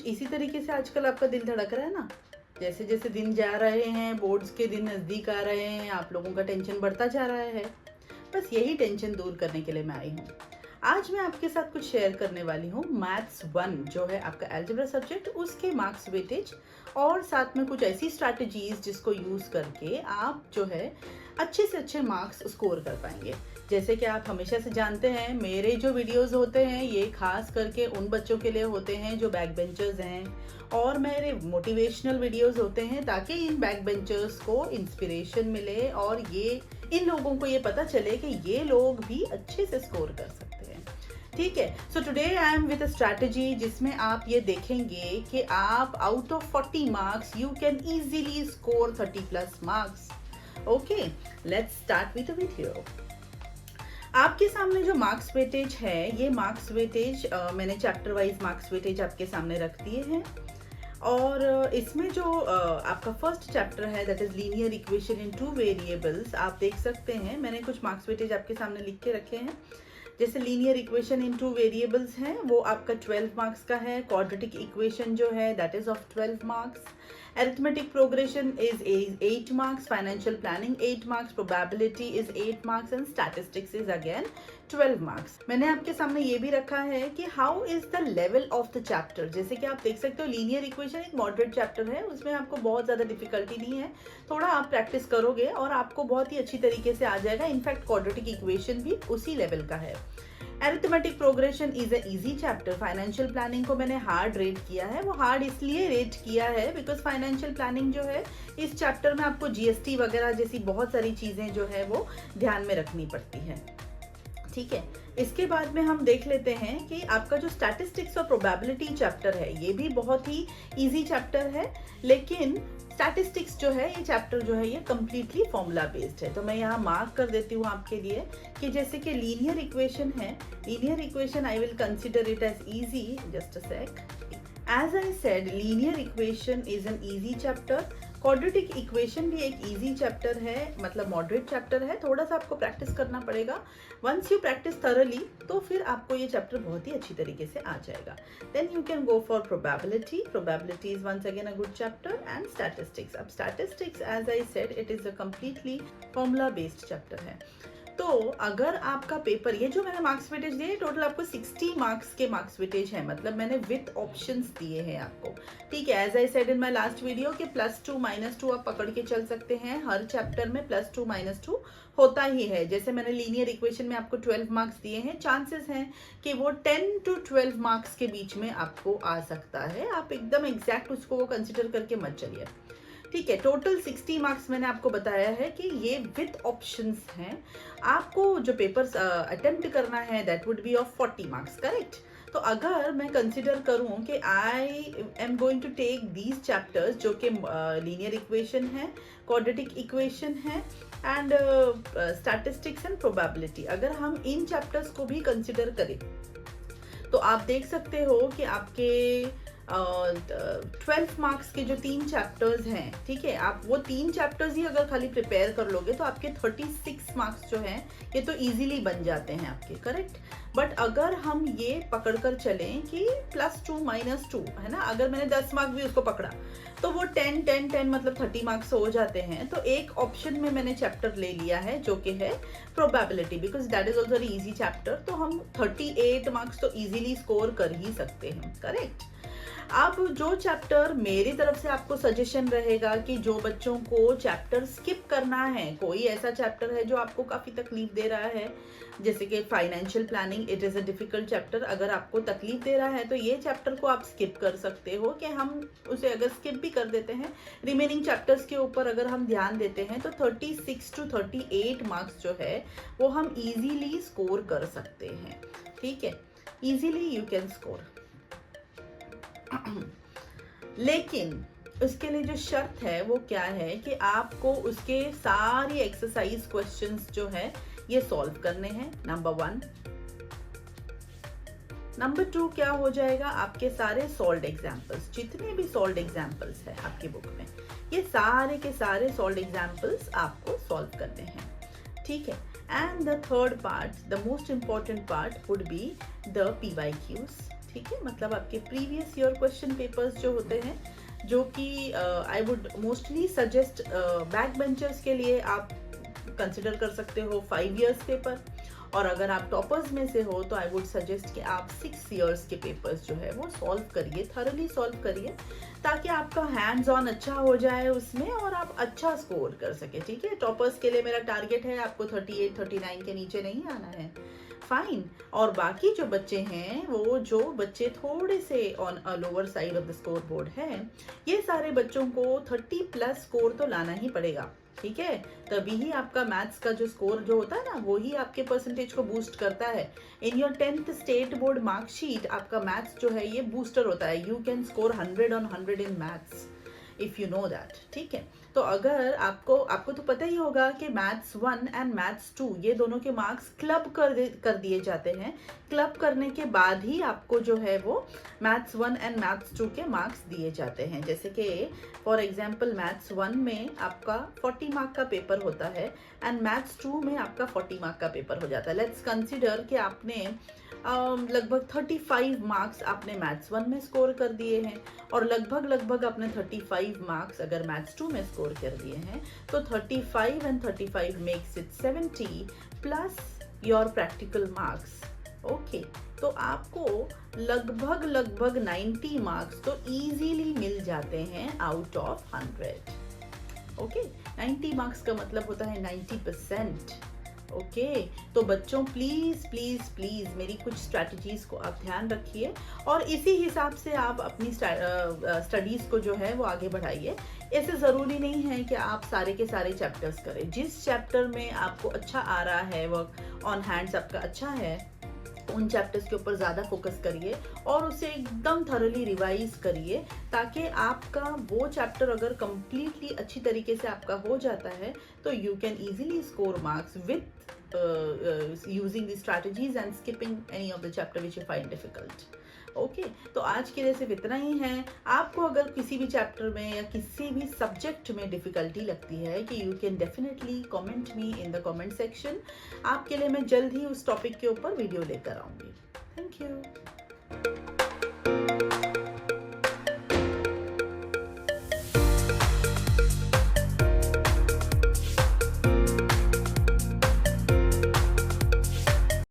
इसी तरीके से आजकल आपका दिल धड़क रहा है ना? जैसे जैसे दिन जा रहे हैं, बोर्ड्स के दिन नज़दीक आ रहे हैं, आप लोगों का टेंशन बढ़ता जा रहा है। बस यही टेंशन दूर करने के लिए मैं आई हूँ। आज मैं आपके साथ कुछ शेयर करने वाली हूँ। मैथ्स 1 जो है आपका अलजेब्रा सब्जेक्ट, उसके मार्क्स वेटेज और साथ में कुछ ऐसी स्ट्रैटेजीज जिसको यूज़ करके आप जो है अच्छे से अच्छे मार्क्स स्कोर कर पाएंगे। जैसे कि आप हमेशा से जानते हैं, मेरे जो वीडियोस होते हैं ये खास करके उन बच्चों के लिए होते हैं जो बैक बेंचर्स हैं, और मेरे मोटिवेशनल वीडियोस होते हैं ताकि इन बैक बेंचर्स को इंस्पिरेशन मिले और ये इन लोगों को ये पता चले कि ये लोग भी अच्छे से स्कोर कर सकते हैं। ठीक है, so today I am with a strategy जिसमें आप ये देखेंगे कि आप out of 40 marks you can easily score 30+ marks. Okay, let's start with the video. आपके सामने जो मार्क्स वेटेज है, ये मार्क्स वेटेज मैंने चैप्टर वाइज मार्क्स वेटेज आपके सामने रख दिए हैं। और इसमें जो आपका फर्स्ट चैप्टर है that is linear equation in 2 variables, आप देख सकते हैं मैंने कुछ मार्क्स वेटेज आपके सामने लिख के रखे हैं। जैसे लीनियर इक्वेशन इन 2 वेरिएबल्स है वो आपका 12 मार्क्स का है। क्वाड्रेटिक इक्वेशन जो है that is of 12 marks. Arithmetic progression is 8 marks, financial planning 8 marks, probability is 8 marks and statistics is again 12 marks. मैंने आपके सामने ये भी रखा है कि how is the level of the chapter. जैसे कि आप देख सकते हो लीनियर इक्वेशन एक मॉडरेट चैप्टर है, उसमें आपको बहुत ज़्यादा डिफिकल्टी नहीं है। थोड़ा आप प्रैक्टिस करोगे और आपको बहुत ही अच्छी तरीके से आ जाएगा। इनफैक्ट क्वाड्रेटिक इक्वेशन भी उसी लेवल का है। Arithmetic progression is a easy chapter. Financial planning को मैंने हार्ड रेट किया है। वो हार्ड इसलिए रेट किया है बिकॉज फाइनेंशियल प्लानिंग जो है इस चैप्टर में आपको जीएसटी वगैरह जैसी बहुत सारी चीज़ें जो है वो ध्यान में रखनी पड़ती हैं। ठीक है, इसके बाद में हम देख लेते हैं कि आपका जो स्टैटिस्टिक्स और प्रोबेबिलिटी चैप्टर है ये भी बहुत ही इजी चैप्टर है, लेकिन स्टैटिस्टिक्स जो है ये चैप्टर जो है ये कम्प्लीटली फॉर्मूला बेस्ड है। तो मैं यहाँ मार्क कर देती हूँ आपके लिए कि जैसे कि लीनियर इक्वेशन है, linear equation I will consider it as easy. Just a sec. As I said, linear equation is an easy chapter. Quadratic equation भी एक इजी चैप्टर है, मतलब मॉडरेट चैप्टर है। थोड़ा सा आपको प्रैक्टिस करना पड़ेगा। वंस यू प्रैक्टिस थॉरली तो फिर आपको ये चैप्टर बहुत ही अच्छी तरीके से आ जाएगा। Then you can go for probability. Probability is once again a good chapter and statistics. अब statistics as I said it is a completely formula based chapter है। तो अगर आपका पेपर, ये जो मैंने मार्क्स वेटेज दिए टोटल आपको 60 मार्क्स के मार्क्स वेटेज है, मतलब मैंने विथ ऑप्शंस दिए हैं आपको। ठीक है, as I said in my last video कि +2 -2 आप पकड़ के चल सकते हैं। हर चैप्टर में +2 -2 होता ही है। जैसे मैंने लीनियर इक्वेशन में आपको 12 मार्क्स दिए हैं, चांसेस हैं कि वो 10 to 12 मार्क्स के बीच में आपको आ सकता है। आप एकदम एग्जैक्ट उसको कंसिडर करके मत चलिए। ठीक है, टोटल 60 मार्क्स मैंने आपको बताया है कि ये विथ ऑप्शंस हैं। आपको जो पेपर्स अटेम्प्ट करना है that would be of 40 marks, correct. तो अगर मैं कंसिडर करूं कि I am going to take these chapters जो कि लीनियर इक्वेशन है, क्वाड्रेटिक इक्वेशन है एंड स्टैटिस्टिक्स एंड प्रोबेबिलिटी, अगर हम इन चैप्टर्स को भी कंसिडर करें तो आप देख सकते हो कि आपके 12 मार्क्स के जो 3 चैप्टर्स हैं, ठीक है, आप वो 3 चैप्टर्स ही अगर खाली प्रिपेयर कर लोगे तो आपके 36 मार्क्स जो हैं ये तो इजीली बन जाते हैं आपके, करेक्ट। बट अगर हम ये पकड़कर चलें कि +2 -2 है ना, अगर मैंने 10 मार्क्स भी उसको पकड़ा तो वो 10 10 10 मतलब 30 मार्क्स हो जाते हैं। तो एक ऑप्शन में मैंने चैप्टर ले लिया है जो कि है probability, because that is also easy chapter. तो हम 38 मार्क्स तो इजीली स्कोर कर ही सकते हैं, करेक्ट। अब जो चैप्टर मेरी तरफ से आपको सजेशन रहेगा कि जो बच्चों को चैप्टर स्किप करना है, कोई ऐसा चैप्टर है जो आपको काफ़ी तकलीफ दे रहा है, जैसे कि financial planning, it is a difficult chapter. अगर आपको तकलीफ दे रहा है तो ये चैप्टर को आप स्किप कर सकते हो कि हम उसे अगर स्किप भी कर देते हैं, रिमेनिंग चैप्टर्स के ऊपर अगर हम ध्यान देते हैं तो 36 to 38 मार्क्स जो है वो हम ईजीली स्कोर कर सकते हैं। ठीक है, ईजीली यू कैन स्कोर। लेकिन उसके लिए जो शर्त है वो क्या है कि आपको उसके सारी एक्सरसाइज क्वेश्चंस जो है ये सॉल्व करने हैं, नंबर 1। नंबर 2 क्या हो जाएगा, आपके सारे सॉल्व्ड एग्जाम्पल्स, जितने भी सॉल्व्ड एग्जाम्पल्स है आपकी बुक में, ये सारे के सारे सॉल्व्ड एग्जाम्पल्स आपको सॉल्व करने हैं। ठीक है, and the third part, the most important part would be the PYQs। ठीक है, मतलब आपके प्रीवियस ईयर क्वेश्चन पेपर्स जो होते हैं, जो कि I would mostly suggest back benchers के लिए आप कंसिडर कर सकते हो 5 इयर्स पेपर, और अगर आप टॉपर्स में से हो तो आई वुड सजेस्ट कि आप 6 इयर्स के पेपर्स जो है वो सॉल्व करिए, थरली सॉल्व करिए, ताकि आपका हैंड्स ऑन अच्छा हो जाए उसमें और आप अच्छा स्कोर कर सके। ठीक है, टॉपर्स के लिए मेरा टारगेट है आपको 38-39 के नीचे नहीं आना है, फाइन। और बाकी जो बच्चे हैं, वो जो बच्चे थोड़े से on a lower side of the score board है, ये सारे बच्चों को 30+ स्कोर तो लाना ही पड़ेगा। ठीक है, तभी ही आपका मैथ्स का जो स्कोर जो होता है ना, वो ही आपके परसेंटेज को बूस्ट करता है। In your 10th state board marksheet आपका मैथ्स जो है ये बूस्टर होता है। You can score 100 on 100 in maths if you know that. ठीक है, तो अगर आपको तो पता ही होगा कि मैथ्स 1 एंड मैथ्स 2 ये दोनों के मार्क्स क्लब कर दिए जाते हैं। क्लब करने के बाद ही आपको जो है वो मैथ्स 1 एंड मैथ्स 2 के मार्क्स दिए जाते हैं। जैसे कि फॉर एग्जांपल मैथ्स 1 में आपका 40 मार्क का पेपर होता है एंड मैथ्स 2 में आपका 40 मार्क का पेपर हो जाता है। लेट्स कंसिडर कि आपने लगभग 35 मार्क्स आपने मैथ्स 1 में स्कोर कर दिए हैं और लगभग आपने 35 मार्क्स अगर मैथ्स 2 में स्कोर कर दिए हैं, तो 35 and 35 makes it 70 plus your practical marks. Okay, तो आपको लगभग 90 मार्क्स तो इजीली मिल जाते हैं आउट ऑफ 100। ओके, 90 मार्क्स का मतलब होता है 90%। ओके, तो बच्चों प्लीज प्लीज प्लीज मेरी कुछ स्ट्रैटेजीज को आप ध्यान रखिए और इसी हिसाब से आप अपनी स्टडीज को जो है वो आगे बढ़ाइए। ऐसे ज़रूरी नहीं है कि आप सारे के सारे चैप्टर्स करें। जिस चैप्टर में आपको अच्छा आ रहा है, वर्क ऑन हैंड्स आपका अच्छा है, उन चैप्टर्स के ऊपर ज़्यादा फोकस करिए और उसे एकदम थरली रिवाइज करिए, ताकि आपका वो चैप्टर अगर कंप्लीटली अच्छी तरीके से आपका हो जाता है तो you can easily score marks with using the strategies and skipping any of the chapter which you find difficult. Okay, तो आज के लिए सिर्फ इतना ही है। आपको अगर किसी भी चैप्टर में या किसी भी सब्जेक्ट में डिफिकल्टी लगती है कि you can definitely comment me in the comment section. आपके लिए मैं जल्द ही उस टॉपिक के ऊपर वीडियो लेकर आऊँगी। Thank you.